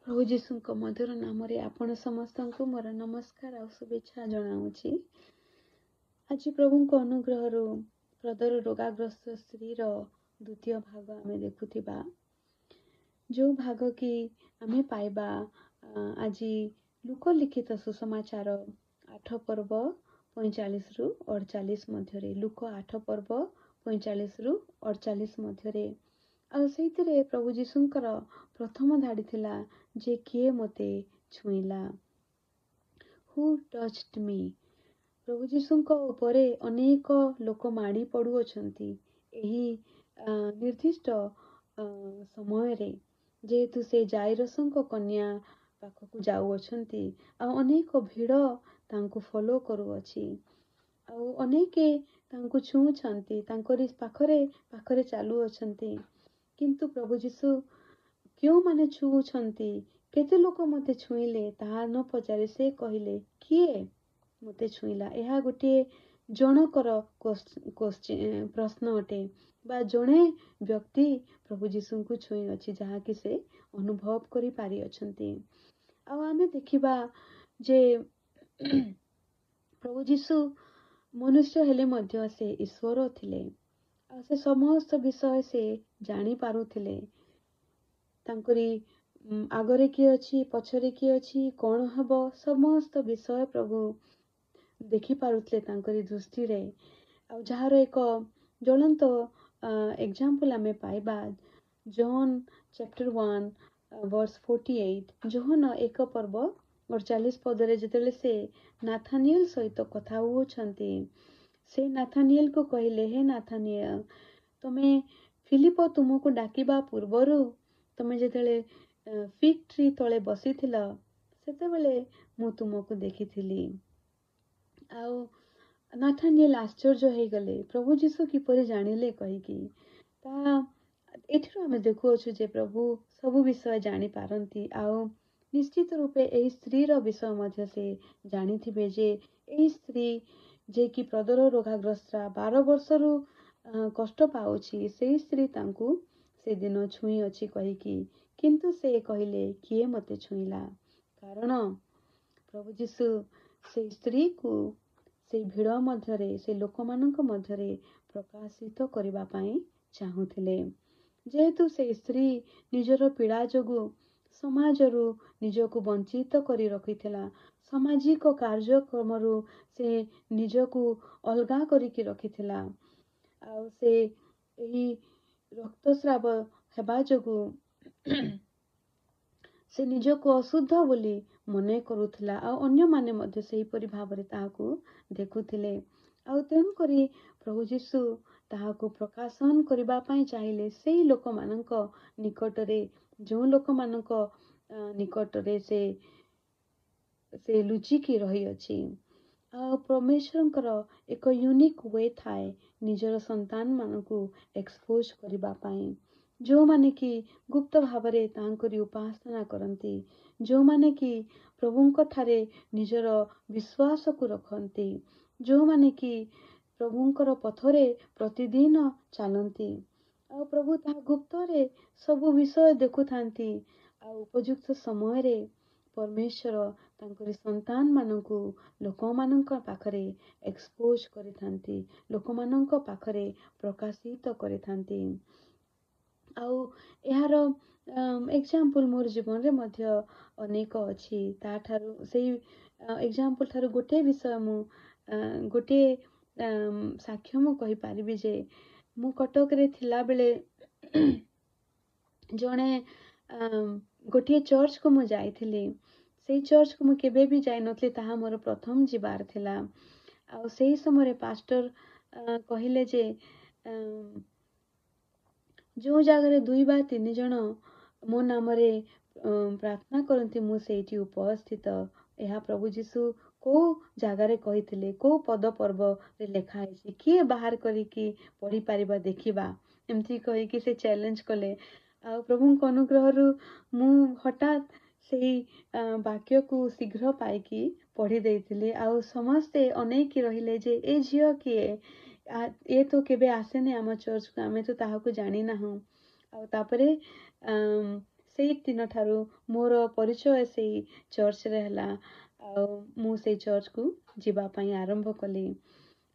प्रभु जीशुଙ୍କ ମଧୁର ନାମରେ ଆପଣ ସମସ୍ତଙ୍କୁ ମୋର ନମସ୍କାର ଆଉ ଶୁଭେଚ୍ଛା ଜଣାଉଛି। ଆଜି ପ୍ରଭୁଙ୍କ ଅନୁଗ୍ରହରୁ ହୃଦୟ ରୋଗାଗ୍ରସ୍ତ ସ୍ତ୍ରୀର ଦ୍ୱିତୀୟ ଭାଗ ଆମେ ଦେଖୁଥିବା, ଯେଉଁ ଭାଗ କି ଆମେ ପାଇବା ଆଜି ଲୁକ ଲିଖିତ ସୁସମାଚାର 8 ପର୍ବ 45 ରୁ 48 ମଧ୍ୟରେ। ଲୁକ 8 ପର୍ବ 45 ରୁ 48 ମଧ୍ୟରେ। ଆଉ ସେଇଥିରେ ପ୍ରଭୁ ଯୀଶୁଙ୍କର ପ୍ରଥମ ଧାଡ଼ି ଥିଲା ଯେ କିଏ ମୋତେ ଛୁଇଁଲା, ହୁ ଟଚ୍ଡ ମି। ପ୍ରଭୁ ଯୀଶୁଙ୍କ ଉପରେ ଅନେକ ଲୋକ ମାଡ଼ି ପଡ଼ୁଅଛନ୍ତି ଏହି ନିର୍ଦ୍ଦିଷ୍ଟ ସମୟରେ, ଯେହେତୁ ସେ ଜାଇରସଙ୍କ କନ୍ୟା ପାଖକୁ ଯାଉଅଛନ୍ତି ଆଉ ଅନେକ ଭିଡ଼ ତାଙ୍କୁ ଫଲୋ କରୁଅଛି ଆଉ ଅନେକେ ତାଙ୍କୁ ଛୁଉଁଛନ୍ତି, ତାଙ୍କରି ପାଖରେ ଚାଲୁଅଛନ୍ତି। କିନ୍ତୁ ପ୍ରଭୁ ଯୀଶୁ କେଉଁମାନେ ଛୁଉଁଛନ୍ତି, କେତେ ଲୋକ ମୋତେ ଛୁଇଁଲେ ତାହା ନ ପଚାରି ସେ କହିଲେ କିଏ ମୋତେ ଛୁଇଁଲା। ଏହା ଗୋଟିଏ ଜଣକର ପ୍ରଶ୍ନ ଅଟେ ବା ଜଣେ ବ୍ୟକ୍ତି ପ୍ରଭୁ ଯୀଶୁଙ୍କୁ ଛୁଇଁଅଛି, ଯାହାକି ସେ ଅନୁଭବ କରିପାରିଅଛନ୍ତି। ଆଉ ଆମେ ଦେଖିବା ଯେ ପ୍ରଭୁ ଯୀଶୁ ମନୁଷ୍ୟ ହେଲେ ମଧ୍ୟ ସେ ଈଶ୍ୱର ଥିଲେ ଆଉ ସେ ସମସ୍ତ ବିଷୟ ସେ ଜାଣିପାରୁଥିଲେ। ତାଙ୍କରି ଆଗରେ କିଏ ଅଛି, ପଛରେ କିଏ ଅଛି, କ'ଣ ହେବ, ସମସ୍ତ ବିଷୟ ପ୍ରଭୁ ଦେଖିପାରୁଥିଲେ ତାଙ୍କରି ଦୃଷ୍ଟିରେ। ଆଉ ଯାହାର ଏକ ଜ୍ୱଳନ୍ତ ଏକ୍ଜାମ୍ପଲ୍ ଆମେ ପାଇବା ଜନ୍ ଚାପ୍ଟର 1 verse 48। ଜୋହନ 1 ପର୍ବ 48 ପଦରେ ଯେତେବେଳେ ସେ ନାଥାନିଏଲ ସହିତ କଥା ହେଉଛନ୍ତି, ସେ ନାଥାନିଏଲକୁ କହିଲେ, ହେ ନାଥାନିଏଲ, ତମେ ଫିଲିପ ତୁମକୁ ଡାକିବା ପୂର୍ବରୁ ତମେ ଯେତେବେଳେ ଫିଗ ଟ୍ରି ତଳେ ବସିଥିଲ ସେତେବେଳେ ମୁଁ ତୁମକୁ ଦେଖିଥିଲି। ଆଉ ନାଥାନିଏଲ ଆଶ୍ଚର୍ଯ୍ୟ ହେଇଗଲେ, ପ୍ରଭୁ ଯୀଶୁ କିପରି ଜାଣିଲେ କହିକି। ତାହା ଏଥିରୁ ଆମେ ଦେଖୁଅଛୁ ଯେ ପ୍ରଭୁ ସବୁ ବିଷୟ ଜାଣିପାରନ୍ତି ଆଉ ନିଶ୍ଚିତ ରୂପେ ଏହି ସ୍ତ୍ରୀର ବିଷୟ ମଧ୍ୟ ସେ ଜାଣିଥିବେ ଯେ ଏହି ସ୍ତ୍ରୀ ଯେ କି ପ୍ରଦର ରୋଗାଗ୍ରସ୍ତା 12 ବର୍ଷରୁ କଷ୍ଟ ପାଉଛି, ସେଇ ସ୍ତ୍ରୀ ତାଙ୍କୁ ସେଦିନ ଛୁଇଁଅଛି କହିକି। କିନ୍ତୁ ସେ କହିଲେ କିଏ ମୋତେ ଛୁଇଁଲା, କାରଣ ପ୍ରଭୁ ଯୀଶୁ ସେଇ ସ୍ତ୍ରୀକୁ ସେଇ ଭିଡ଼ ମଧ୍ୟରେ, ସେ ଲୋକମାନଙ୍କ ମଧ୍ୟରେ ପ୍ରକାଶିତ କରିବା ପାଇଁ ଚାହୁଁଥିଲେ। ଯେହେତୁ ସେଇ ସ୍ତ୍ରୀ ନିଜର ପୀଡ଼ା ଯୋଗୁଁ ସମାଜରୁ ନିଜକୁ ବଞ୍ଚିତ କରି ରଖିଥିଲା, ସାମାଜିକ କାର୍ଯ୍ୟକ୍ରମରୁ ସେ ନିଜକୁ ଅଲଗା କରିକି ରଖିଥିଲା ଆଉ ସେ ଏହି ରକ୍ତସ୍ରାବ ହେବା ଯୋଗୁଁ ସେ ନିଜକୁ ଅଶୁଦ୍ଧ ବୋଲି ମନେ କରୁଥିଲା ଆଉ ଅନ୍ୟମାନେ ମଧ୍ୟ ସେହିପରି ଭାବରେ ତାହାକୁ ଦେଖୁଥିଲେ। ଆଉ ତେଣୁକରି ପ୍ରଭୁ ଯୀଶୁ ତାହାକୁ ପ୍ରକାଶନ କରିବା ପାଇଁ ଚାହିଁଲେ ସେଇ ଲୋକମାନଙ୍କ ନିକଟରେ, ଯେଉଁ ଲୋକମାନଙ୍କ ନିକଟରେ ସେ ଲୁଚିକି ରହିଅଛି। ଆଉ ପରମେଶ୍ୱରଙ୍କର ଏକ ୟୁନିକ୍ ୱେ ଥାଏ ନିଜର ସନ୍ତାନମାନଙ୍କୁ ଏକ୍ସପୋଜ କରିବା ପାଇଁ, ଯେଉଁମାନେ କି ଗୁପ୍ତ ଭାବରେ ତାଙ୍କରି ଉପାସନା କରନ୍ତି, ଯେଉଁମାନେ କି ପ୍ରଭୁଙ୍କ ଠାରେ ନିଜର ବିଶ୍ୱାସକୁ ରଖନ୍ତି, ଯେଉଁମାନେ କି ପ୍ରଭୁଙ୍କର ପଥରେ ପ୍ରତିଦିନ ଚାଲନ୍ତି। ଆଉ ପ୍ରଭୁ ତାହା ଗୁପ୍ତରେ ସବୁ ବିଷୟ ଦେଖୁଥାନ୍ତି ଆଉ ଉପଯୁକ୍ତ ସମୟରେ ପରମେଶ୍ୱର ତାଙ୍କରି ସନ୍ତାନମାନଙ୍କୁ ଲୋକମାନଙ୍କ ପାଖରେ ଏକ୍ସପୋଜ କରିଥାନ୍ତି, ଲୋକମାନଙ୍କ ପାଖରେ ପ୍ରକାଶିତ କରିଥାନ୍ତି। ଆଉ ଏହାର ଏକ୍ଜାମ୍ପଲ୍ ମୋର ଜୀବନରେ ମଧ୍ୟ ଅନେକ ଅଛି। ତାଠାରୁ ସେଇ ଏକ୍ଜାମ୍ପଲ୍ ଠାରୁ ଗୋଟିଏ ବିଷୟ ଗୋଟିଏ ସାକ୍ଷ୍ୟ ମୁଁ କହିପାରିବି ଯେ ମୁଁ କଟକରେ ଥିଲାବେଳେ ଜଣେ ଗୋଟିଏ ଚର୍ଚ୍ଚକୁ ମୁଁ ଯାଇଥିଲି। ସେଇ ଚର୍ଚ୍ଚକୁ ମୁଁ କେବେ ବି ଯାଇନଥିଲି, ତାହା ମୋର ପ୍ରଥମ ଯିବାର ଥିଲା। ଆଉ ସେହି ସମୟରେ ପାଷ୍ଟର କହିଲେ ଯେ ଯେଉଁ ଜାଗାରେ 2 ବା 3 ଜଣ ମୋ ନାମରେ ପ୍ରାର୍ଥନା କରନ୍ତି ମୁଁ ସେଇଠି ଉପସ୍ଥିତ। ଏହା ପ୍ରଭୁ ଯୀଶୁ କୋଉ ଜାଗାରେ କହିଥିଲେ, କୋଉ ପଦ ପର୍ବରେ ଲେଖା ହେଇଛି, କିଏ ବାହାର କରିକି ପଢ଼ିପାରିବା ଦେଖିବା, ଏମିତି କହିକି ସେ ଚ୍ୟାଲେଞ୍ଜ କଲେ। ଆଉ ପ୍ରଭୁଙ୍କ ଅନୁଗ୍ରହରୁ ମୁଁ ହଠାତ୍ ସେଇ ବାକ୍ୟକୁ ଶୀଘ୍ର ପାଇକି ପଢ଼ି ଦେଇଥିଲି। ଆଉ ସମସ୍ତେ ଅନେଇକି ରହିଲେ ଯେ ଏ ଝିଅ କିଏ, ଏ ତ କେବେ ଆସେନି ଆମ ଚର୍ଚ୍ଚକୁ, ଆମେ ତ ତାହାକୁ ଜାଣିନାହୁଁ। ଆଉ ତାପରେ ସେଇ ଦିନ ଠାରୁ ମୋର ପରିଚୟ ସେଇ ଚର୍ଚ୍ଚରେ ହେଲା। ଆଉ ମୁଁ ସେଇ ଚର୍ଚ୍ଚକୁ ଯିବା ପାଇଁ ଆରମ୍ଭ କଲି।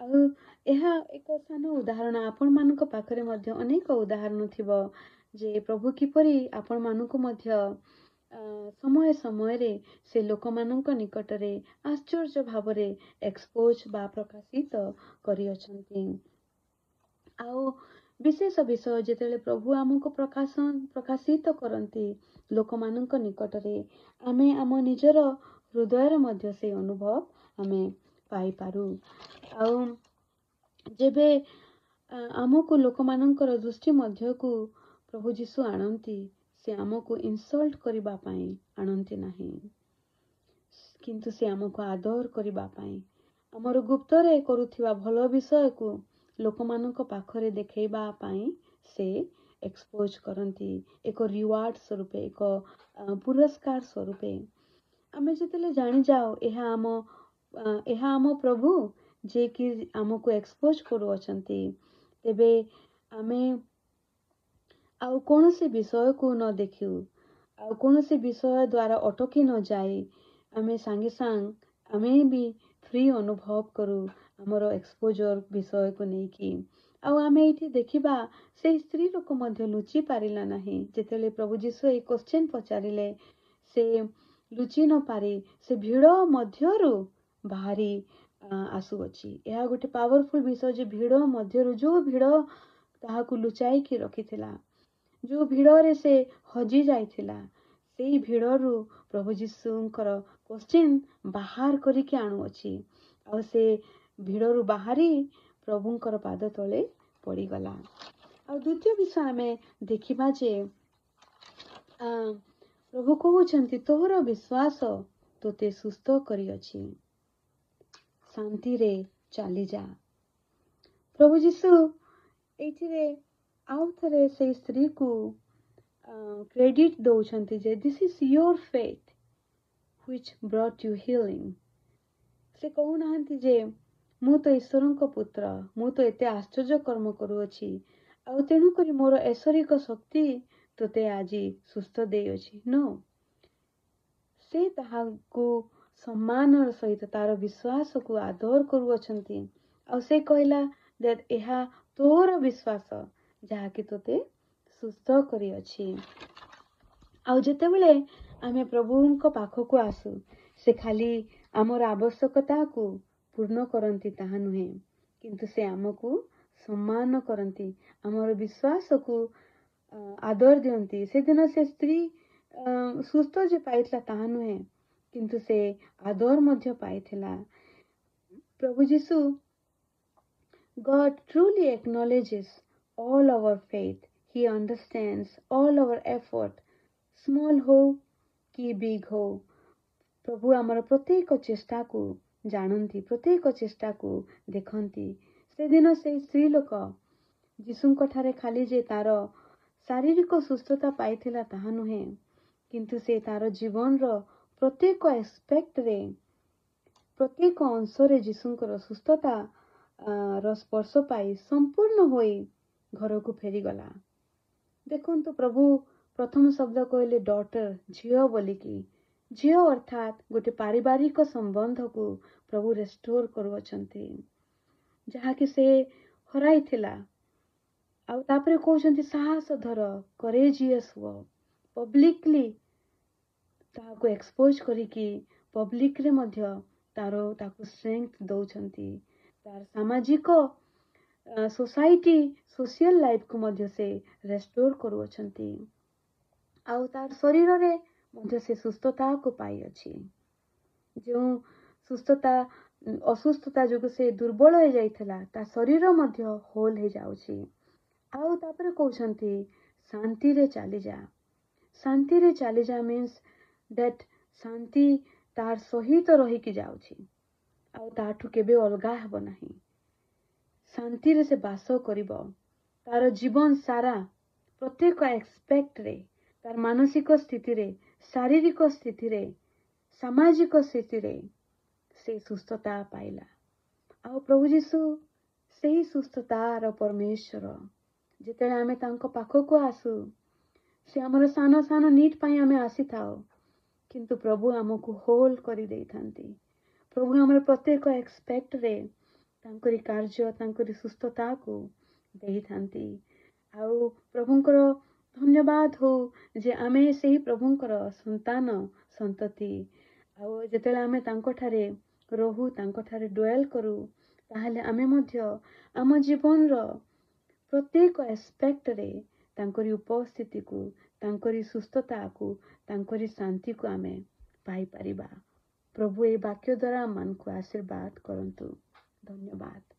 ଆଉ ଏହା ଏକ ସାନ ଉଦାହରଣ। ଆପଣମାନଙ୍କ ପାଖରେ ମଧ୍ୟ ଅନେକ ଉଦାହରଣ ଥିବ ଯେ ପ୍ରଭୁ କିପରି ଆପଣମାନଙ୍କୁ ମଧ୍ୟ ସମୟ ସମୟରେ ସେ ଲୋକମାନଙ୍କ ନିକଟରେ ଆଶ୍ଚର୍ଯ୍ୟ ଭାବରେ ଏକ୍ସପୋଜ ବା ପ୍ରକାଶିତ କରିଅଛନ୍ତି। ଆଉ ବିଶେଷ ବିଷୟ ଯେତେବେଳେ ପ୍ରଭୁ ଆମକୁ ପ୍ରକାଶିତ କରନ୍ତି ଲୋକମାନଙ୍କ ନିକଟରେ, ଆମେ ଆମ ନିଜର ହୃଦୟରେ ମଧ୍ୟ ସେ ଅନୁଭବ ଆମେ ପାଇପାରୁ। ଆଉ ଯେବେ ଆମକୁ ଲୋକମାନଙ୍କର ଦୃଷ୍ଟି ମଧ୍ୟକୁ ପ୍ରଭୁ ଯୀଶୁ ଆଣନ୍ତି, ସେ ଆମକୁ ଇନସଲ୍ଟ କରିବା ପାଇଁ ଆଣନ୍ତି ନାହିଁ, କିନ୍ତୁ ସେ ଆମକୁ ଆଦର କରିବା ପାଇଁ, ଆମର ଗୁପ୍ତରେ କରୁଥିବା ଭଲ ବିଷୟକୁ ଲୋକମାନଙ୍କ ପାଖରେ ଦେଖେଇବା ପାଇଁ ସେ ଏକ୍ସପୋଜ କରନ୍ତି, ଏକ ରିୱାର୍ଡ ସ୍ୱରୂପେ, ଏକ ପୁରସ୍କାର ସ୍ୱରୂପେ। ଆମେ ଯେତେବେଳେ ଜାଣିଯାଉ ଏହା ଆମ ପ୍ରଭୁ ଯିଏକି ଆମକୁ ଏକ୍ସପୋଜ କରୁଅଛନ୍ତି, ତେବେ ଆମେ ଆଉ କୌଣସି ବିଷୟକୁ ନ ଦେଖୁ, ଆଉ କୌଣସି ବିଷୟ ଦ୍ୱାରା ଅଟକି ନ ଯାଇ ଆମେ ସାଙ୍ଗେ ସାଙ୍ଗ ଆମେ ବି ଫ୍ରି ଅନୁଭବ କରୁ ଆମର ଏକ୍ସପୋଜର ବିଷୟକୁ ନେଇକି। ଆଉ ଆମେ ଏଇଠି ଦେଖିବା ସେଇ ସ୍ତ୍ରୀ ଲୋକ ମଧ୍ୟ ଲୁଚି ପାରିଲା ନାହିଁ। ଯେତେବେଳେ ପ୍ରଭୁ ଯୀଶୁ ଏଇ କ୍ୱେଶ୍ଚନ ପଚାରିଲେ, ସେ ଲୁଚି ନ ପାରି ସେ ଭିଡ଼ ମଧ୍ୟରୁ ବାହାରି ଆସୁଅଛି। ଏହା ଗୋଟେ ପାୱାରଫୁଲ ବିଷୟ ଯେ ଭିଡ଼ ମଧ୍ୟରୁ, ଯୋଉ ଭିଡ଼ ତାହାକୁ ଲୁଚାଇକି ରଖିଥିଲା, ଯୋଉ ଭିଡ଼ରେ ସେ ହଜି ଯାଇଥିଲା, ସେଇ ଭିଡ଼ରୁ ପ୍ରଭୁ ଯୀଶୁଙ୍କର କ୍ୱେଶ୍ଚନ ବାହାର କରିକି ଆଣୁଅଛି। ଆଉ ସେ ଭିଡ଼ରୁ ବାହାରି ପ୍ରଭୁଙ୍କର ପାଦ ତଳେ ପଡ଼ିଗଲା। ଆଉ ଦ୍ୱିତୀୟ ବିଷୟ ଆମେ ଦେଖିବା ଯେ ପ୍ରଭୁ କହୁଛନ୍ତି, ତୋର ବିଶ୍ୱାସ ତୋତେ ସୁସ୍ଥ କରିଅଛି, ଶାନ୍ତିରେ ଚାଲିଯା। ପ୍ରଭୁ ଯୀଶୁ ଏଇଥିରେ ଆଉ ଥରେ ସେଇ ସ୍ତ୍ରୀକୁ କ୍ରେଡିଟ୍ ଦଉଛନ୍ତି ଯେ this is your faith which brought you healing. ସେ କହୁନାହାନ୍ତି ଯେ ମୁଁ ତ ଈଶ୍ୱରଙ୍କ ପୁତ୍ର, ମୁଁ ତ ଏତେ ଆଶ୍ଚର୍ଯ୍ୟ କର୍ମ କରୁଅଛି, ଆଉ ତେଣୁକରି ମୋର ଐଶ୍ୱରିକ ଶକ୍ତି ତୋତେ ଆଜି ସୁସ୍ଥ ଦେଇଅଛି। ନ, ସେ ତାହାକୁ ସମ୍ମାନର ସହିତ ତାର ବିଶ୍ୱାସକୁ ଆଦର କରୁଅଛନ୍ତି। ଆଉ ସେ କହିଲା ଏହା ତୋର ବିଶ୍ୱାସ ଯାହାକି ତୋତେ ସୁସ୍ଥ କରିଅଛି। ଆଉ ଯେତେବେଳେ ଆମେ ପ୍ରଭୁଙ୍କ ପାଖକୁ ଆସୁ, ସେ ଖାଲି ଆମର ଆବଶ୍ୟକତାକୁ ପୂର୍ଣ୍ଣ କରନ୍ତି ତାହା ନୁହେଁ, କିନ୍ତୁ ସେ ଆମକୁ ସମ୍ମାନ କରନ୍ତି, ଆମର ବିଶ୍ୱାସକୁ ଆଦର ଦିଅନ୍ତି। ସେଦିନ ସେ ସ୍ତ୍ରୀ ସୁସ୍ଥ ଯେ ପାଇଥିଲା ତାହା ନୁହେଁ, କିନ୍ତୁ ସେ ଆଦର ମଧ୍ୟ ପାଇଥିଲା। ପ୍ରଭୁ ଯୀଶୁ, God truly acknowledges all our faith. He understands all our effort, small हो कि big हो। ପ୍ରଭୁ ଆମର ପ୍ରତ୍ୟେକ ଚେଷ୍ଟାକୁ ଜାଣନ୍ତି, ପ୍ରତ୍ୟେକ ଚେଷ୍ଟାକୁ ଦେଖନ୍ତି। ସେଦିନ ସେଇ ସ୍ତ୍ରୀ ଲୋକ ଯୀଶୁଙ୍କ ଠାରେ ଖାଲି ଯେ ତାର ଶାରୀରିକ ସୁସ୍ଥତା ପାଇଥିଲା ତାହା ନୁହେଁ, କିନ୍ତୁ ସେ ତାର ଜୀବନର ପ୍ରତ୍ୟେକ ଆସ୍ପେକ୍ଟରେ, ପ୍ରତ୍ୟେକ ଅଂଶରେ ଯୀଶୁଙ୍କର ସୁସ୍ଥତା ର ସ୍ପର୍ଶ ପାଇ ସମ୍ପୂର୍ଣ୍ଣ ହୋଇ ଘରକୁ ଫେରିଗଲା। ଦେଖନ୍ତୁ, ପ୍ରଭୁ ପ୍ରଥମ ଶବ୍ଦ କହିଲେ ଡଟର, ଝିଅ ବୋଲିକି। ଝିଅ ଅର୍ଥାତ୍ ଗୋଟେ ପାରିବାରିକ ସମ୍ବନ୍ଧକୁ ପ୍ରଭୁ ରେଷ୍ଟୋର କରୁଅଛନ୍ତି, ଯାହାକି ସେ ହରାଇଥିଲା। ଆଉ ତାପରେ କହୁଛନ୍ତି ସାହସ ଧର, କରେଜିୟସ୍ ହୁଅ। ପବ୍ଲିକଲି ତାହାକୁ ଏକ୍ସପୋଜ କରିକି ପବ୍ଲିକରେ ମଧ୍ୟ ତାକୁ ଷ୍ଟ୍ରେଂଥ ଦଉଛନ୍ତି। ତାର ସାମାଜିକ ସୋସିଆଲ ଲାଇଫକୁ ମଧ୍ୟ ସେ ରେଷ୍ଟୋର କରୁଅଛନ୍ତି। ଆଉ ତାର ଶରୀରରେ ମଧ୍ୟ ସେ ସୁସ୍ଥତାକୁ ପାଇଅଛି। ଯେଉଁ ଅସୁସ୍ଥତା ଯୋଗୁଁ ସେ ଦୁର୍ବଳ ହେଇଯାଇଥିଲା, ତା ଶରୀର ମଧ୍ୟ ହୋଲ ହେଇଯାଉଛି। ଆଉ ତାପରେ କହୁଛନ୍ତି ଶାନ୍ତିରେ ଚାଲିଯା। ଶାନ୍ତିରେ ଚାଲିଯା ମିନ୍ସ ଦ୍ୟାଟ୍ ଶାନ୍ତି ତାର ସହିତ ରହିକି ଯାଉଛି, ଆଉ ତାଠୁ କେବେ ଅଲଗା ହେବ ନାହିଁ। ଶାନ୍ତିରେ ସେ ବାସ କରିବ ତାର ଜୀବନ ସାରା, ପ୍ରତ୍ୟେକ ଆସ୍ପେକ୍ଟରେ, ତାର ମାନସିକ ସ୍ଥିତିରେ, ଶାରୀରିକ ସ୍ଥିତିରେ, ସାମାଜିକ ସ୍ଥିତିରେ ସେ ସୁସ୍ଥତା ପାଇଲା। ଆଉ ପ୍ରଭୁ ଯୀଶୁ ସେହି ସୁସ୍ଥତାର ପରମେଶ୍ୱର। ଯେତେବେଳେ ଆମେ ତାଙ୍କ ପାଖକୁ ଆସୁ, ସେ ଆମର ସାନ ସାନ ନିଡ୍ ପାଇଁ ଆମେ ଆସିଥାଉ, କିନ୍ତୁ ପ୍ରଭୁ ଆମକୁ ହୋଲ୍ କରିଦେଇଥାନ୍ତି। ପ୍ରଭୁ ଆମର ପ୍ରତ୍ୟେକ ଏକ୍ସପେକ୍ଟରେ ତାଙ୍କରି କାର୍ଯ୍ୟ, ତାଙ୍କରି ସୁସ୍ଥତାକୁ ଦେଇଥାନ୍ତି। ଆଉ ପ୍ରଭୁଙ୍କର ଧନ୍ୟବାଦ ହଉ ଯେ ଆମେ ସେହି ପ୍ରଭୁଙ୍କର ସନ୍ତାନ ସନ୍ତତି। ଆଉ ଯେତେବେଳେ ଆମେ ତାଙ୍କଠାରେ ରହୁ, ତାଙ୍କଠାରେ ଡ୍ୱେଲ୍ କରୁ, ତାହେଲେ ଆମେ ମଧ୍ୟ ଆମ ଜୀବନର ପ୍ରତ୍ୟେକ ଆସ୍ପେକ୍ଟରେ ତାଙ୍କରି ଉପସ୍ଥିତିକୁ, ତାଙ୍କରି ସୁସ୍ଥତାକୁ, ତାଙ୍କରି ଶାନ୍ତିକୁ ଆମେ ପାଇପାରିବା। ପ୍ରଭୁ ଏହି ବାକ୍ୟ ଦ୍ୱାରା ଆମମାନଙ୍କୁ ଆଶୀର୍ବାଦ କରନ୍ତୁ। ଧନ୍ୟବାଦ।